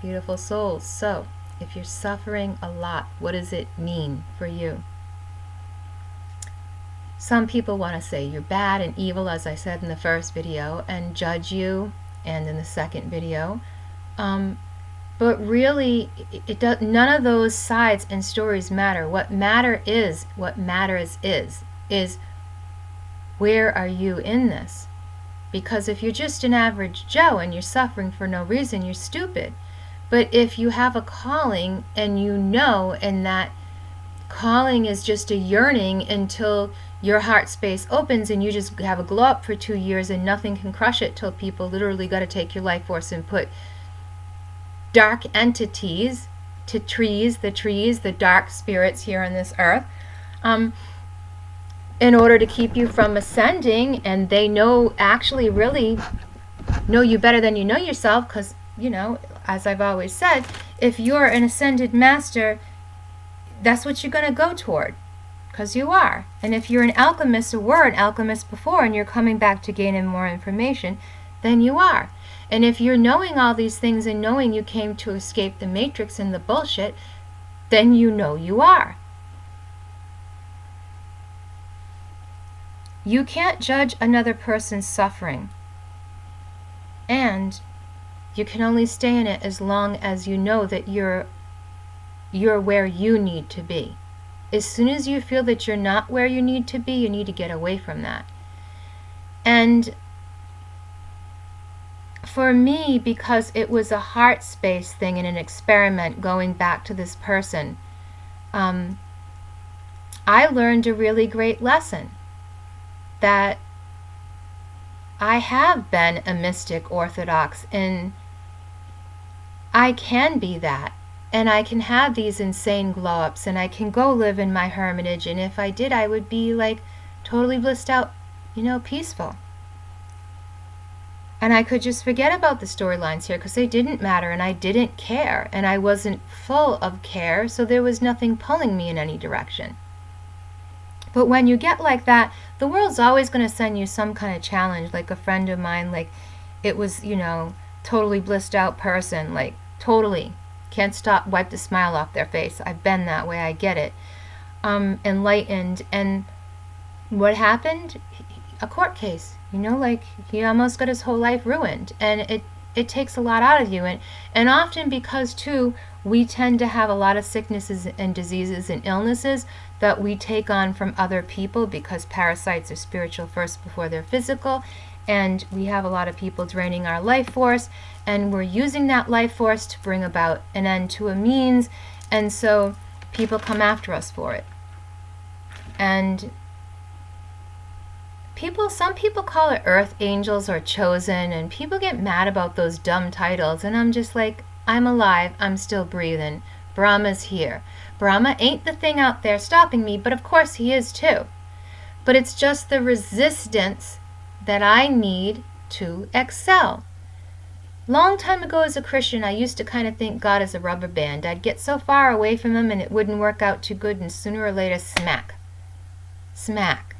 Beautiful souls. So, if you're suffering a lot, what does it mean for you? Some people want to say you're bad and evil, as I said in the first video, and judge you, and in the second video. But really, none of those sides and stories matter. What matters is where are you in this? Because if you're just an average Joe and you're suffering for no reason, you're stupid. But if you have a calling and you know, and that calling is just a yearning until your heart space opens and you just have a glow up for 2 years and nothing can crush it till people literally got to take your life force and put dark entities to the dark spirits here on this earth, in order to keep you from ascending. And they really know you better than you know yourself, because, as I've always said, if you're an ascended master, that's what you're going to go toward, because you are. And if you're an alchemist, or were an alchemist before, and you're coming back to gain more information, then you are. And if you're knowing all these things and knowing you came to escape the matrix and the bullshit, then you know you are. You can't judge another person's suffering. And you can only stay in it as long as you know that you're where you need to be. As soon as you feel that you're not where you need to be, you need to get away from that. And for me, because it was a heart space thing and an experiment going back to this person, I learned a really great lesson, that I have been a mystic orthodox, and I can be that, and I can have these insane glow-ups, and I can go live in my hermitage, and if I did, I would be like totally blissed out, peaceful. And I could just forget about the storylines here, because they didn't matter, and I didn't care, and I wasn't full of care, so there was nothing pulling me in any direction. But when you get like that, the world's always going to send you some kind of challenge. Like a friend of mine, like, it was, totally blissed out person, like, totally can't stop, wipe the smile off their face. I've been that way, I get it. Enlightened, and what happened? A court case. Like, he almost got his whole life ruined, and it takes a lot out of you, and often because too we tend to have a lot of sicknesses and diseases and illnesses that we take on from other people, because parasites are spiritual first before they're physical, and we have a lot of people draining our life force, and we're using that life force to bring about an end to a means, and so people come after us for it. And some people call it earth angels or chosen, and people get mad about those dumb titles, and I'm just like, I'm alive, I'm still breathing. Brahma's here. Brahma ain't the thing out there stopping me, but of course he is too. But it's just the resistance that I need to excel. Long time ago as a Christian, I used to kind of think God is a rubber band. I'd get so far away from him and it wouldn't work out too good, and sooner or later, smack.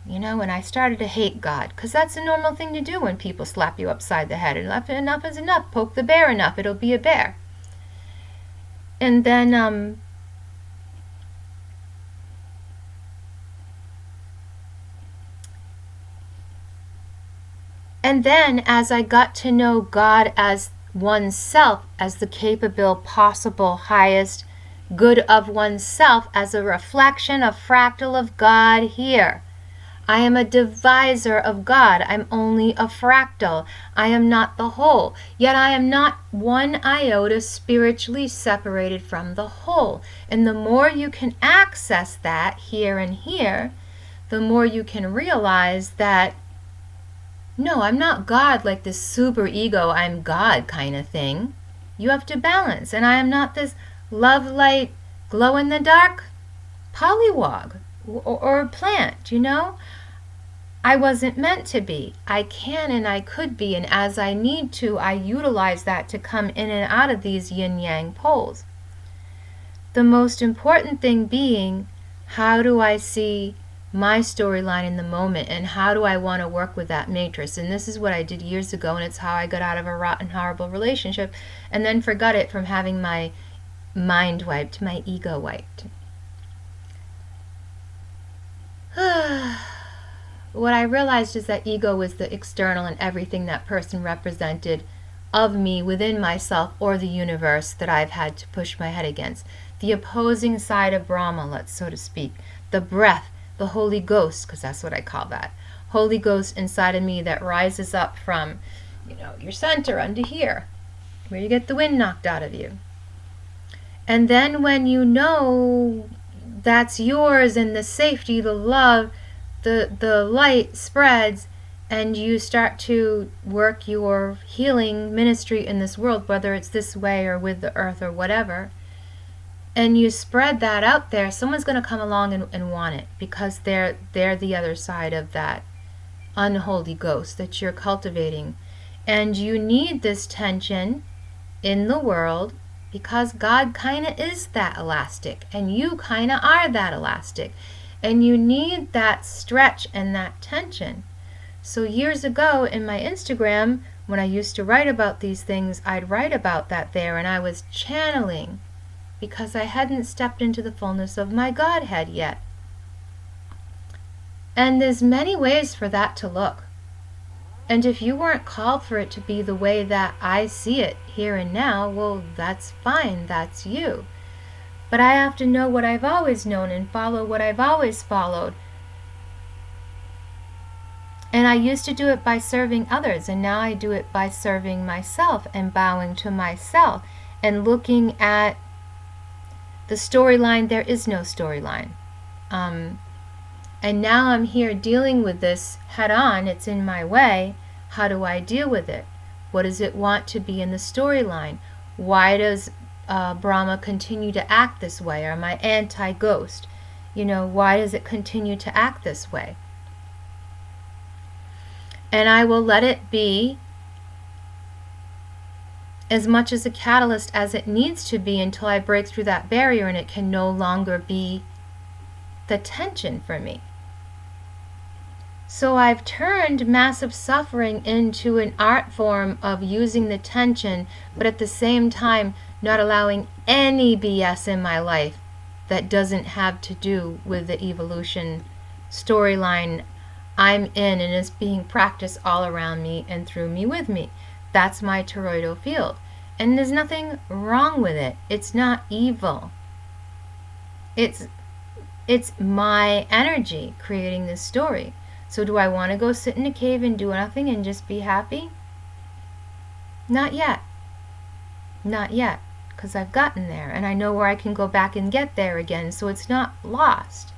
And I started to hate God, because that's a normal thing to do when people slap you upside the head. Enough is enough. Poke the bear enough, it'll be a bear. And then as I got to know God as oneself, as the capable, possible, highest good of oneself, as a reflection, a fractal of God here. I am a divisor of God. I'm only a fractal. I am not the whole. Yet I am not one iota spiritually separated from the whole. And the more you can access that here and here, the more you can realize that, no, I'm not God like this super ego, I'm God kind of thing. You have to balance. And I am not this love light, glow in the dark polywog or plant, I wasn't meant to be. I can and I could be, and as I need to, I utilize that to come in and out of these yin-yang poles. The most important thing being, how do I see my storyline in the moment, and how do I want to work with that matrix. And this is what I did years ago, and it's how I got out of a rotten, horrible relationship and then forgot it from having my mind wiped, my ego wiped. What I realized is that ego was the external and everything that person represented of me within myself or the universe that I've had to push my head against. The opposing side of Brahma, let's so to speak. The breath, the Holy Ghost, because that's what I call that. Holy Ghost inside of me that rises up from, your center under here, where you get the wind knocked out of you. And then when you know that's yours, and the safety, the love, the light spreads, and you start to work your healing ministry in this world, whether it's this way or with the earth or whatever, and you spread that out there, someone's going to come along and want it, because they're the other side of that unholy ghost that you're cultivating. And you need this tension in the world, because God kind of is that elastic, and you kind of are that elastic, and you need that stretch and that tension. So years ago in my Instagram, when I used to write about these things, I'd write about that there, and I was channeling, because I hadn't stepped into the fullness of my Godhead yet. And there's many ways for that to look. And if you weren't called for it to be the way that I see it here and now, well, that's fine, that's you. But I have to know what I've always known and follow what I've always followed. And I used to do it by serving others, and now I do it by serving myself and bowing to myself and looking at the storyline. There is no storyline. And now I'm here dealing with this head on. It's in my way. How do I deal with it? What does it want to be in the storyline? Why does Brahma continue to act this way? Or my anti-ghost? Why does it continue to act this way? And I will let it be as much as a catalyst as it needs to be until I break through that barrier and it can no longer be the tension for me. So I've turned massive suffering into an art form of using the tension, but at the same time not allowing any BS in my life that doesn't have to do with the evolution storyline I'm in and is being practiced all around me and through me with me. That's my toroidal field. And there's nothing wrong with it. It's not evil. It's my energy creating this story. So do I want to go sit in a cave and do nothing and just be happy? Not yet. Not yet. Because I've gotten there and I know where I can go back and get there again. So it's not lost.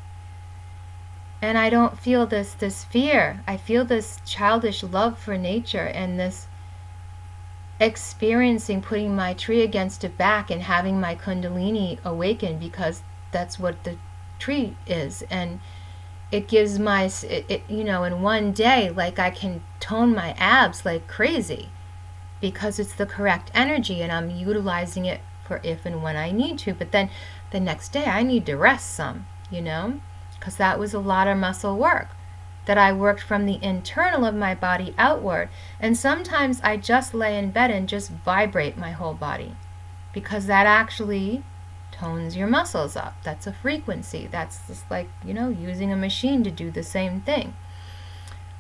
And I don't feel this fear. I feel this childish love for nature and this experiencing putting my tree against a back and having my kundalini awaken, because that's what the tree is. And it gives in one day, like I can tone my abs like crazy because it's the correct energy and I'm utilizing it for if and when I need to. But then the next day I need to rest some, because that was a lot of muscle work that I worked from the internal of my body outward. And sometimes I just lay in bed and just vibrate my whole body, because that actually tones your muscles up. That's a frequency. That's just like, using a machine to do the same thing.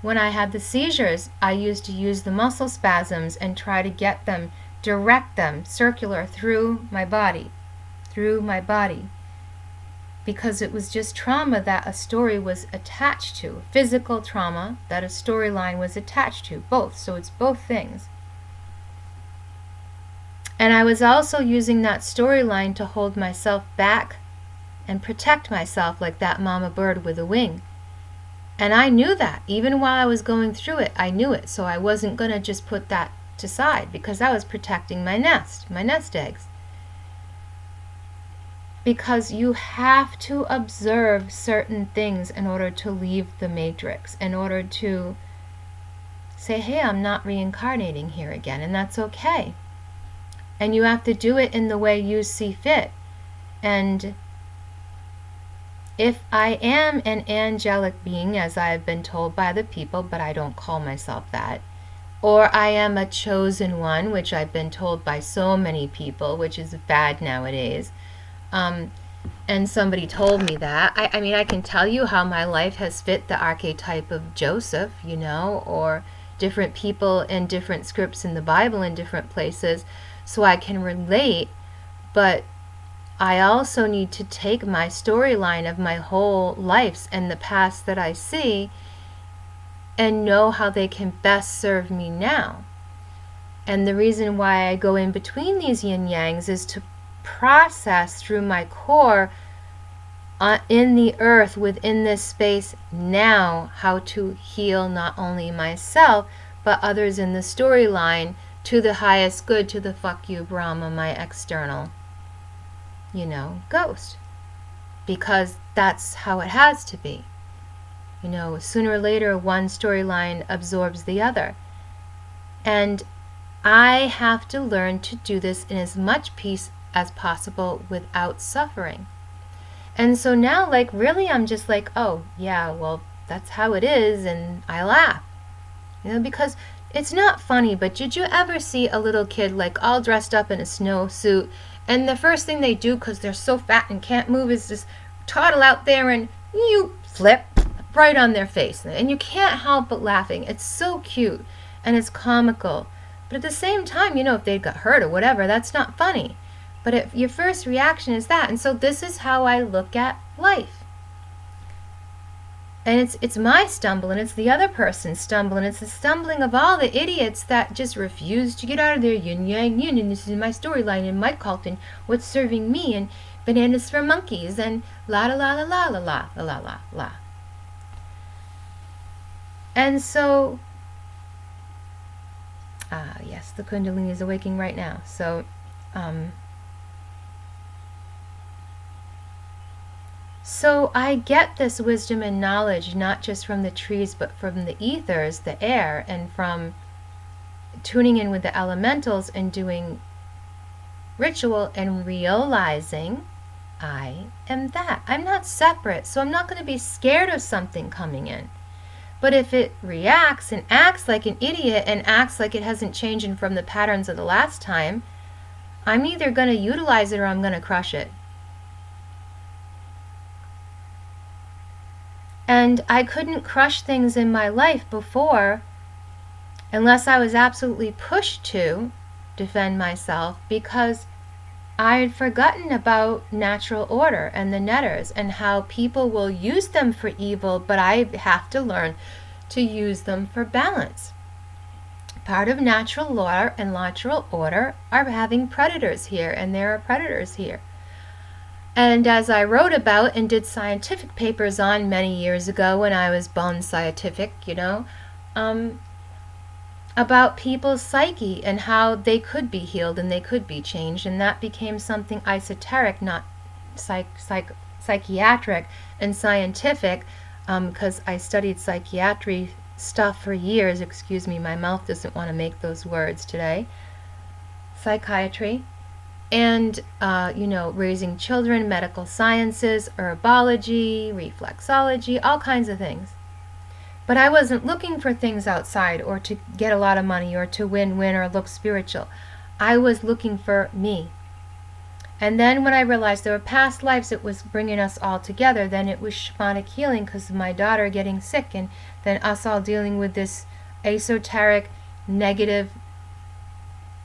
When I had the seizures, I used to use the muscle spasms and try to get them, direct them circular through my body, because it was just trauma that a story was attached to, physical trauma that a storyline was attached to, both. So it's both things. And I was also using that storyline to hold myself back and protect myself, like that mama bird with a wing. And I knew that. Even while I was going through it, I knew it. So I wasn't going to just put that to side, because I was protecting my nest eggs. Because you have to observe certain things in order to leave the matrix, in order to say, hey, I'm not reincarnating here again, and that's okay. And you have to do it in the way you see fit. And if I am an angelic being, as I have been told by the people, but I don't call myself that, or I am a chosen one, which I've been told by so many people, which is bad nowadays, and somebody told me that, I mean, I can tell you how my life has fit the archetype of Joseph, or different people in different scripts in the Bible in different places, so I can relate, but I also need to take my storyline of my whole lives and the past that I see and know how they can best serve me now. And the reason why I go in between these yin yangs is to process through my core in the earth, within this space now, how to heal not only myself but others in the storyline to the highest good, to the fuck you Brahma, my external ghost, because that's how it has to be. Sooner or later one storyline absorbs the other, and I have to learn to do this in as much peace as possible without suffering. And so now, really, I'm just like, oh yeah, well, that's how it is, and I laugh, because it's not funny. But did you ever see a little kid all dressed up in a snowsuit, and the first thing they do, because they're so fat and can't move, is just toddle out there and you flip right on their face, and you can't help but laughing. It's so cute and it's comical, but at the same time, if they got hurt or whatever, that's not funny. But if your first reaction is that, and so this is how I look at life. And it's my stumble, and it's the other person's stumble, and it's the stumbling of all the idiots that just refuse to get out of their yin yang yin, and this is my storyline and my cult and what's serving me, and bananas for monkeys, and la la la la la la la la la la. And so, yes, the Kundalini is awaking right now. So I get this wisdom and knowledge not just from the trees, but from the ethers, the air, and from tuning in with the elementals and doing ritual and realizing I am that. I'm not separate, so I'm not going to be scared of something coming in. But if it reacts and acts like an idiot and acts like it hasn't changed from the patterns of the last time, I'm either going to utilize it or I'm going to crush it. And I couldn't crush things in my life before unless I was absolutely pushed to defend myself, because I had forgotten about natural order and the netters and how people will use them for evil, but I have to learn to use them for balance. Part of natural law and natural order are having predators here, and there are predators here. And as I wrote about and did scientific papers on many years ago when I was bone scientific, about people's psyche and how they could be healed and they could be changed, and that became something esoteric, not psychiatric and scientific, because I studied psychiatry stuff for years. Excuse me, my mouth doesn't want to make those words today. Psychiatry. And, raising children, medical sciences, herbology, reflexology, all kinds of things. But I wasn't looking for things outside or to get a lot of money or to win or look spiritual. I was looking for me. And then when I realized there were past lives that was bringing us all together, then it was shamanic healing because of my daughter getting sick, and then us all dealing with this esoteric, negative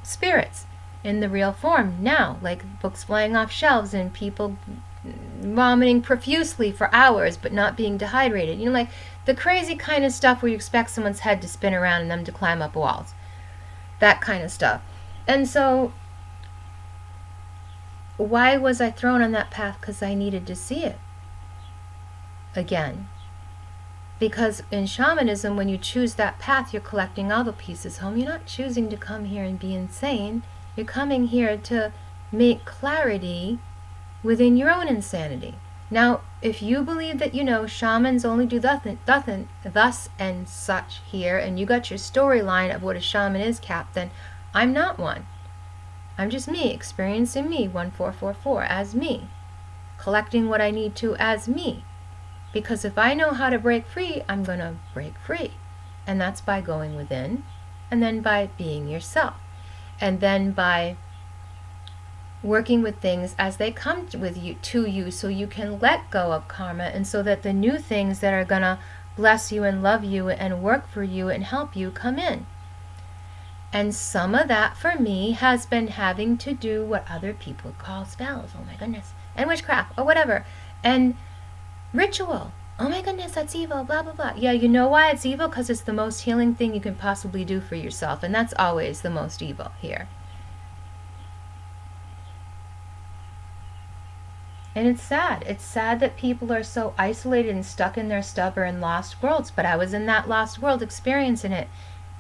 spirits in the real form now, like books flying off shelves and people vomiting profusely for hours but not being dehydrated. Like the crazy kind of stuff where you expect someone's head to spin around and them to climb up walls. That kind of stuff. And so why was I thrown on that path? Because I needed to see it again. Because in shamanism, when you choose that path, you're collecting all the pieces home. You're not choosing to come here and be insane. You're coming here to make clarity within your own insanity. Now, if you believe that, shamans only do thus and such here, and you got your storyline of what a shaman is, Cap, then I'm not one. I'm just me, experiencing me, 1444, as me. collecting what I need to as me. Because if I know how to break free, I'm going to break free. And that's by going within, and then by being yourself, and then by working with things as they come to you so you can let go of karma, and so that the new things that are going to bless you and love you and work for you and help you come in. And some of that for me has been having to do what other people call spells, oh my goodness, and witchcraft or whatever, and ritual. Oh my goodness, that's evil, blah, blah, blah. Yeah, you know why it's evil? Because it's the most healing thing you can possibly do for yourself, and that's always the most evil here. And it's sad. It's sad that people are so isolated and stuck in their stubborn lost worlds. But I was in that lost world experiencing it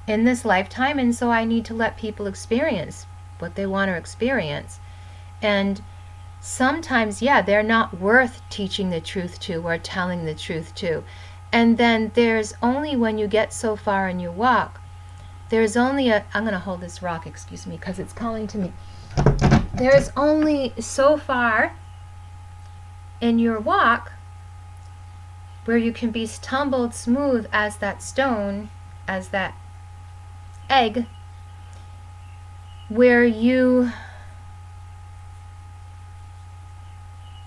in this lifetime. And so I need to let people experience what they want to experience. And sometimes, yeah, they're not worth teaching the truth to or telling the truth to. And then there's only when you get so far in your walk, there's only I'm going to hold this rock, excuse me, because it's calling to me. There's only so far in your walk where you can be tumbled smooth as that stone, as that egg, where you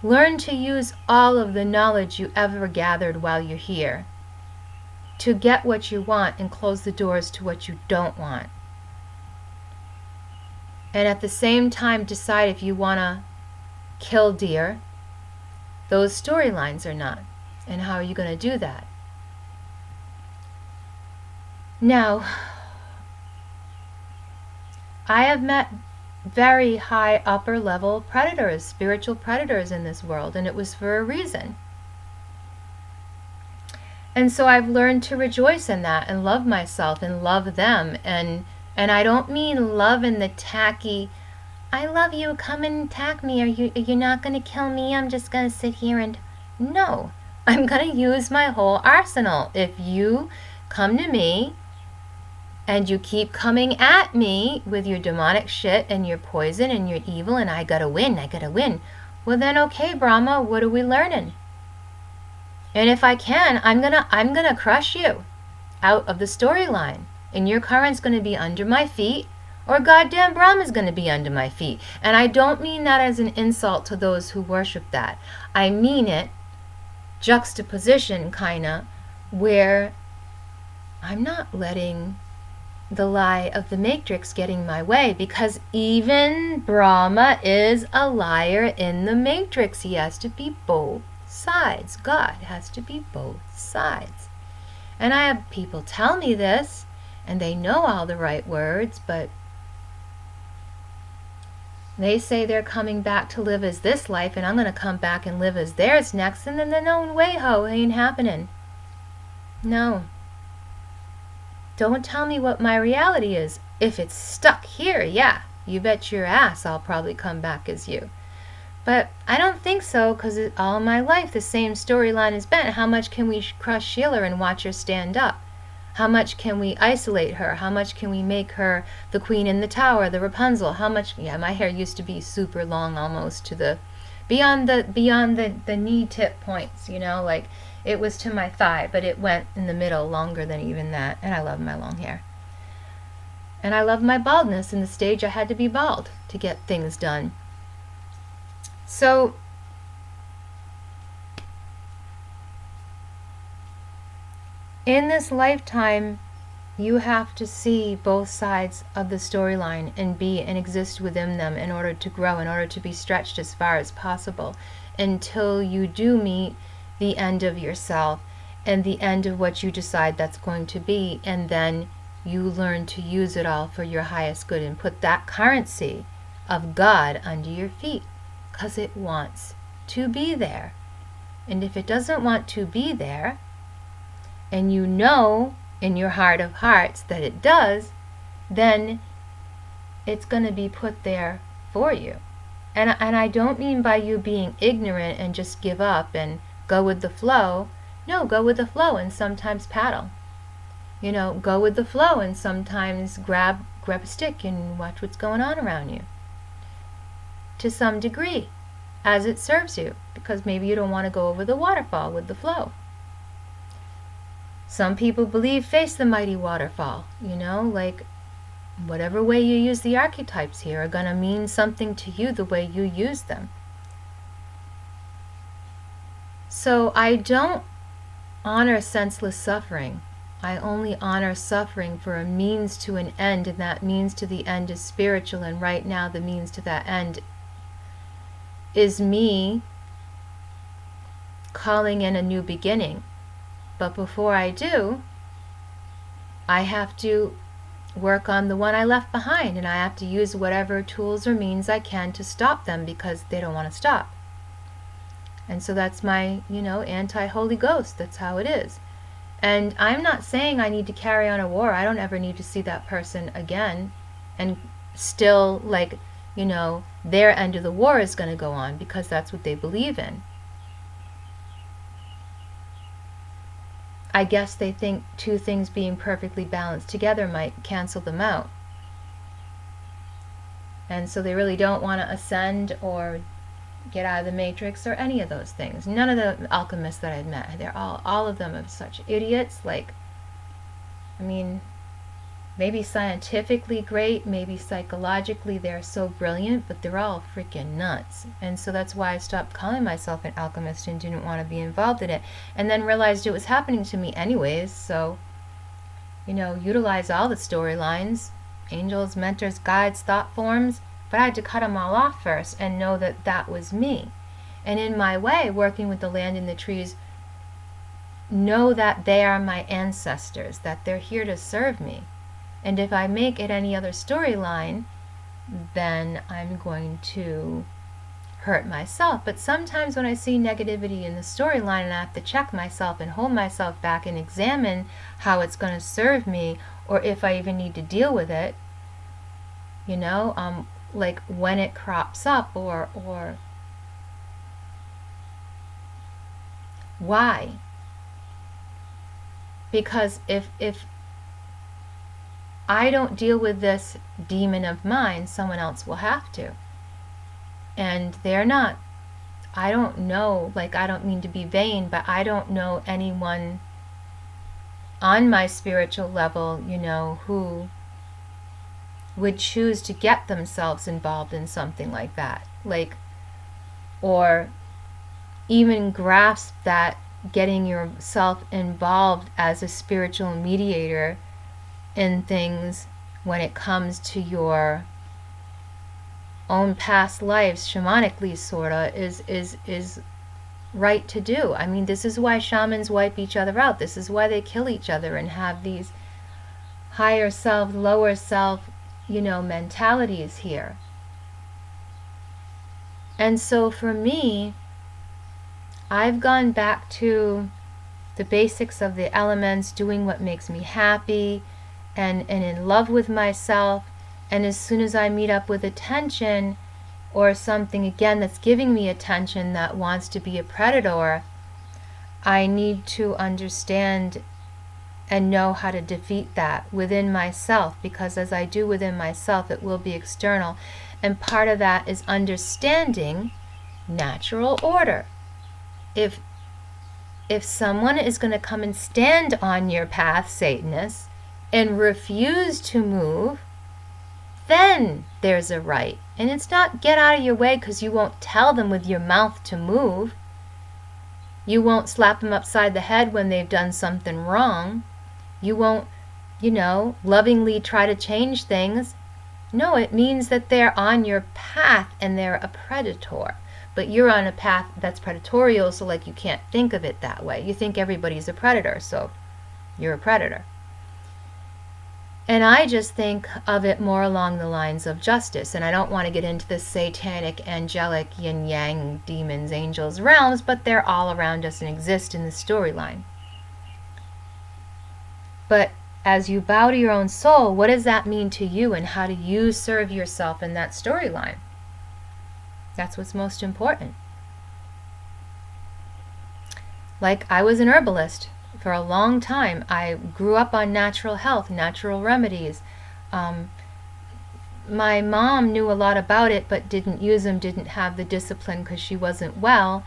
learn to use all of the knowledge you ever gathered while you're here to get what you want and close the doors to what you don't want. And at the same time decide if you want to kill deer, those storylines or not. And how are you going to do that? Now, I have met very high upper level predators, spiritual predators in this world, and it was for a reason. And so I've learned to rejoice in that and love myself and love them. And I don't mean love in the tacky, I love you, come and attack me, you're not going to kill me, I'm just going to sit here and... No, I'm going to use my whole arsenal. If you come to me and you keep coming at me with your demonic shit and your poison and your evil and I gotta win, well then okay, Brahma, what are we learning? And if I can, I'm gonna crush you out of the storyline, and your current's going to be under my feet, or goddamn Brahma's going to be under my feet. And I don't mean that as an insult to those who worship that. I mean it juxtaposition, kinda, where I'm not letting the lie of the matrix get in my way, because even Brahma is a liar in the matrix. He has to be both sides. God has to be both sides. And I have people tell me this, and they know all the right words, but they say they're coming back to live as this life, and I'm going to come back and live as theirs next, and then no way, ho, ain't happening. No. Don't tell me what my reality is. If it's stuck here, yeah, you bet your ass I'll probably come back as you. But I don't think so, because all my life the same storyline has been. How much can we crush Sheila and watch her stand up? How much can we isolate her? How much can we make her the queen in the tower, the Rapunzel? How much? Yeah, my hair used to be super long, almost to the beyond the knee tip points, you know, like it was to my thigh, but it went in the middle longer than even that. And I love my long hair. And I love my baldness. In the stage I had to be bald to get things done. So in this lifetime, you have to see both sides of the storyline and be and exist within them in order to grow, in order to be stretched as far as possible, until you do meet the end of yourself and the end of what you decide that's going to be, and then you learn to use it all for your highest good and put that currency of God under your feet, because it wants to be there. And if it doesn't want to be there, and you know in your heart of hearts that it does, then it's going to be put there for you. And I don't mean by you being ignorant and just give up and go with the flow. No, go with the flow and sometimes paddle. You know, go with the flow and sometimes grab a stick and watch what's going on around you. To some degree. as it serves you, because maybe you don't want to go over the waterfall with the flow. Some people believe face the mighty waterfall, like whatever way you use the archetypes here are going to mean something to you the way you use them. So I don't honor senseless suffering. I only honor suffering for a means to an end, and that means to the end is spiritual, and right now the means to that end is me calling in a new beginning. But before I do, I have to work on the one I left behind, and I have to use whatever tools or means I can to stop them, because they don't want to stop. And so that's my, anti-Holy Ghost. That's how it is. And I'm not saying I need to carry on a war. I don't ever need to see that person again. And still, their end of the war is going to go on, because that's what they believe in. I guess they think two things being perfectly balanced together might cancel them out. And so they really don't want to ascend or get out of the matrix or any of those things. None of the alchemists that I've met, they're all of them are such idiots. Maybe scientifically great, maybe psychologically they're so brilliant, but they're all freaking nuts. And so that's why I stopped calling myself an alchemist and didn't want to be involved in it. And then realized it was happening to me anyways. So, utilize all the storylines, angels, mentors, guides, thought forms. But I had to cut them all off first and know that that was me. And in my way, working with the land and the trees, know that they are my ancestors, that they're here to serve me. And if I make it any other storyline, then I'm going to hurt myself. But sometimes when I see negativity in the storyline and I have to check myself and hold myself back and examine how it's going to serve me, or if I even need to deal with it, like when it crops up, or why? Because if I don't deal with this demon of mine, someone else will have to. And they're not, I don't know, I don't mean to be vain, but I don't know anyone on my spiritual level, who would choose to get themselves involved in something like that, or even grasp that getting yourself involved as a spiritual mediator in things when it comes to your own past lives, shamanically sorta, is right to do. This is why shamans wipe each other out. This is why they kill each other and have these higher self, lower self, mentalities here. And so for me, I've gone back to the basics of the elements, doing what makes me happy and in love with myself. And as soon as I meet up with attention or something again that's giving me attention that wants to be a predator, I need to understand and know how to defeat that within myself, because as I do within myself, it will be external. And part of that is understanding natural order. If someone is going to come and stand on your path, Satanists, and refuse to move, then there's a right. And it's not get out of your way because you won't tell them with your mouth to move. You won't slap them upside the head when they've done something wrong. You won't, lovingly try to change things. No, it means that they're on your path and they're a predator. But you're on a path that's predatorial, so you can't think of it that way. You think everybody's a predator, so you're a predator. And I just think of it more along the lines of justice. And I don't want to get into the satanic, angelic, yin-yang, demons, angels realms, but they're all around us and exist in the storyline. But as you bow to your own soul, what does that mean to you, and how do you serve yourself in that storyline? That's what's most important. I was an herbalist for a long time. I grew up on natural health, natural remedies, my mom knew a lot about it but didn't use them, didn't have the discipline because she wasn't well,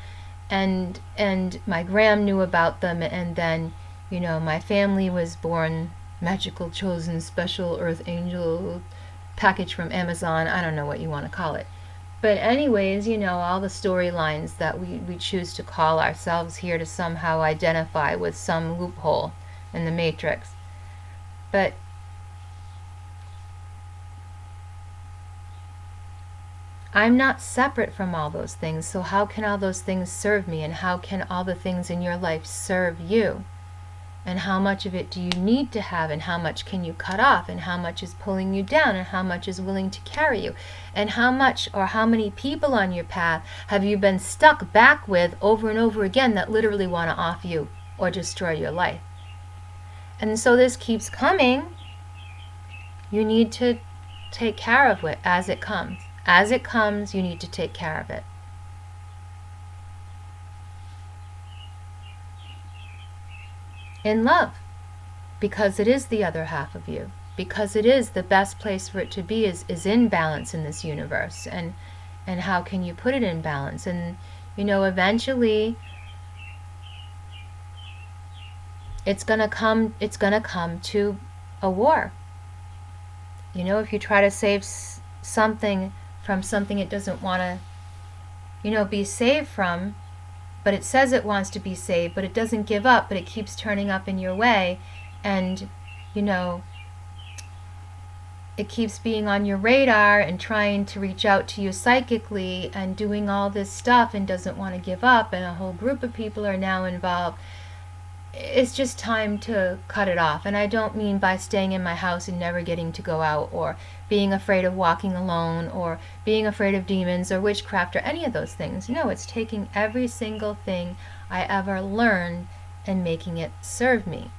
and my gram knew about them, and then, you know, my family was born magical, chosen, special earth angel package from Amazon. I don't know what you want to call it. But anyways, you know, all the storylines that we choose to call ourselves here to somehow identify with some loophole in the matrix. But I'm not separate from all those things, so how can all those things serve me, and how can all the things in your life serve you? And how much of it do you need to have, and how much can you cut off, and how much is pulling you down, and how much is willing to carry you, and how much or how many people on your path have you been stuck back with over and over again that literally want to off you or destroy your life? And so this keeps coming. You need to take care of it as it comes. As it comes, you need to take care of it. In love, because it is the other half of you, because it is the best place for it to be is in balance in this universe. And how can you put it in balance? And you know, eventually it's gonna come to a war. You know, if you try to save something from something it doesn't want to, you know, be saved from, but it says it wants to be saved, but it doesn't give up, but it keeps turning up in your way, and, you know, it keeps being on your radar and trying to reach out to you psychically and doing all this stuff and doesn't want to give up, and a whole group of people are now involved. It's just time to cut it off. And I don't mean by staying in my house and never getting to go out, or being afraid of walking alone, or being afraid of demons or witchcraft or any of those things. No, it's taking every single thing I ever learned and making it serve me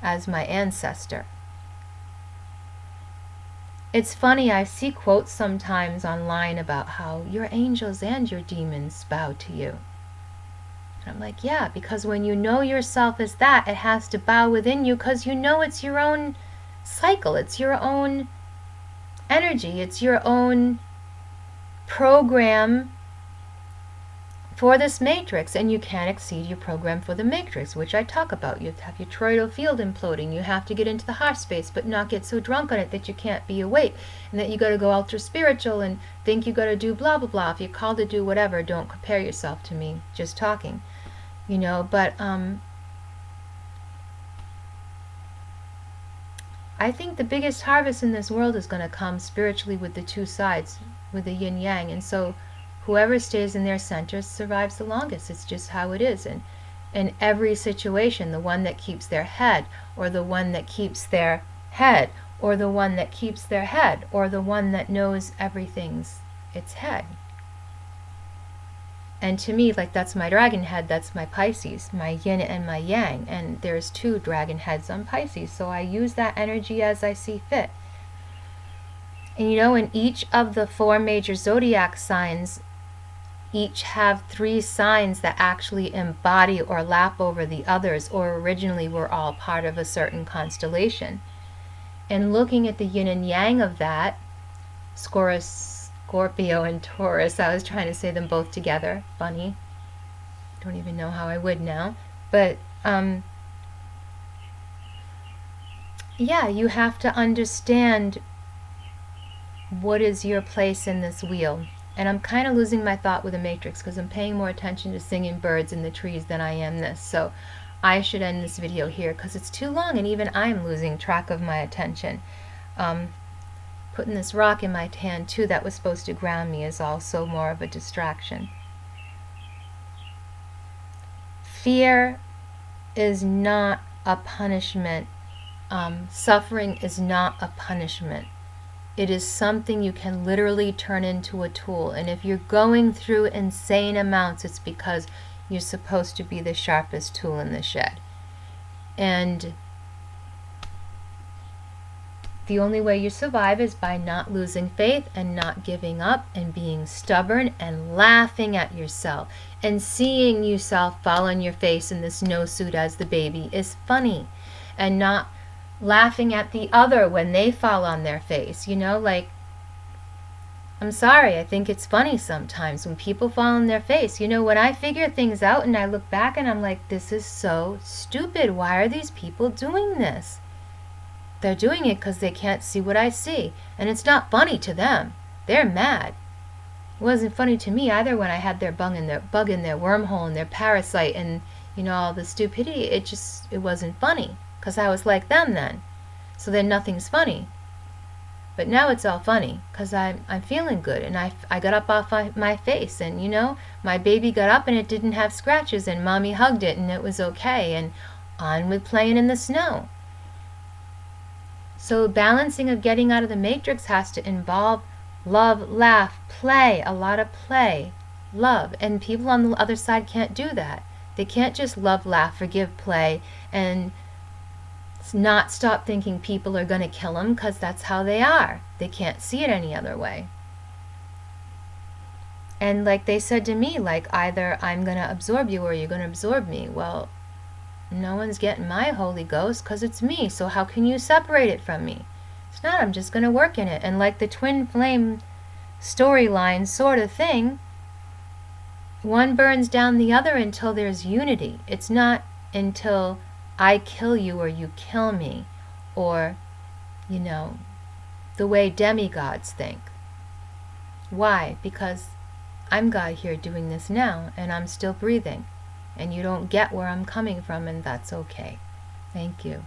as my ancestor. It's funny, I see quotes sometimes online about how your angels and your demons bow to you. I'm like, yeah, because when you know yourself as that, it has to bow within you, because you know it's your own cycle, it's your own energy, it's your own program for this matrix, and you can't exceed your program for the matrix, which I talk about. You have your toroidal field imploding, you have to get into the heart space, but not get so drunk on it that you can't be awake, and that you got to go ultra spiritual and think you got to do blah blah blah. If you're called to do whatever, don't compare yourself to me, just talking. You know, but I think the biggest harvest in this world is going to come spiritually with the two sides, with the yin yang. And so whoever stays in their center survives the longest. It's just how it is. And in every situation, the one that keeps their head, or the one that keeps their head, or the one that keeps their head, or the one that knows everything's its head. And to me, like, that's my dragon head, that's my Pisces, my yin and my yang. And there's two dragon heads on Pisces, so I use that energy as I see fit. And you know, in each of the 4 major zodiac signs, each have 3 signs that actually embody or lap over the others, or originally were all part of a certain constellation. And looking at the yin and yang of that, Scorpio and Taurus, I was trying to say them both together, funny, don't even know how I would now, but yeah, you have to understand what is your place in this wheel. And I'm kind of losing my thought with the matrix, because I'm paying more attention to singing birds in the trees than I am this, so I should end this video here, because it's too long and even I'm losing track of my attention. Putting this rock in my hand too that was supposed to ground me is also more of a distraction. Fear is not a punishment. Suffering is not a punishment. It is something you can literally turn into a tool. And if you're going through insane amounts, it's because you're supposed to be the sharpest tool in the shed. And the only way you survive is by not losing faith and not giving up and being stubborn and laughing at yourself. And seeing yourself fall on your face in the snowsuit as the baby is funny. And not laughing at the other when they fall on their face. You know, like, I'm sorry, I think it's funny sometimes when people fall on their face. You know, when I figure things out and I look back and I'm like, this is so stupid. Why are these people doing this? They're doing it because they can't see what I see. And it's not funny to them. They're mad. It wasn't funny to me either when I had their bug in their wormhole and their parasite and, you know, all the stupidity. It wasn't funny because I was like them then. So then nothing's funny. But now it's all funny because I'm feeling good, and I got up off my face, and you know, my baby got up and it didn't have scratches, and mommy hugged it and it was okay, and on with playing in the snow. So balancing of getting out of the matrix has to involve love, laugh, play, a lot of play, love, and people on the other side can't do that. They can't just love, laugh, forgive, play, and not stop thinking people are going to kill them because that's how they are. They can't see it any other way. And like they said to me, like, either I'm going to absorb you or you're going to absorb me. Well, no one's getting my Holy Ghost because it's me, so how can you separate it from me? It's not. I'm just going to work in it. And like the twin flame storyline sort of thing, one burns down the other until there's unity. It's not until I kill you or you kill me, or, you know, the way demigods think. Why? Because I'm God here doing this now, and I'm still breathing, and you don't get where I'm coming from, and that's okay. Thank you.